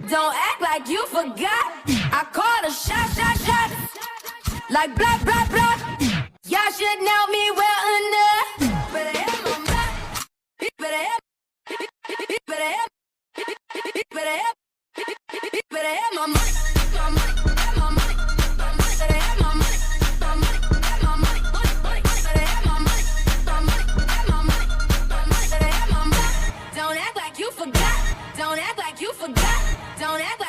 Don't act like you forgot. I called a shot. Like blah, blah, blah. Y'all should know me well enough. Better have my mind. Better have. Better have. Better have. Better have my money. My money. My money. My money. Better have my money. My money. My money. Money. Better have my money. My money. My money. My money. Better have my money. Don't act like you forgot. Don't act like you forgot. Don't act like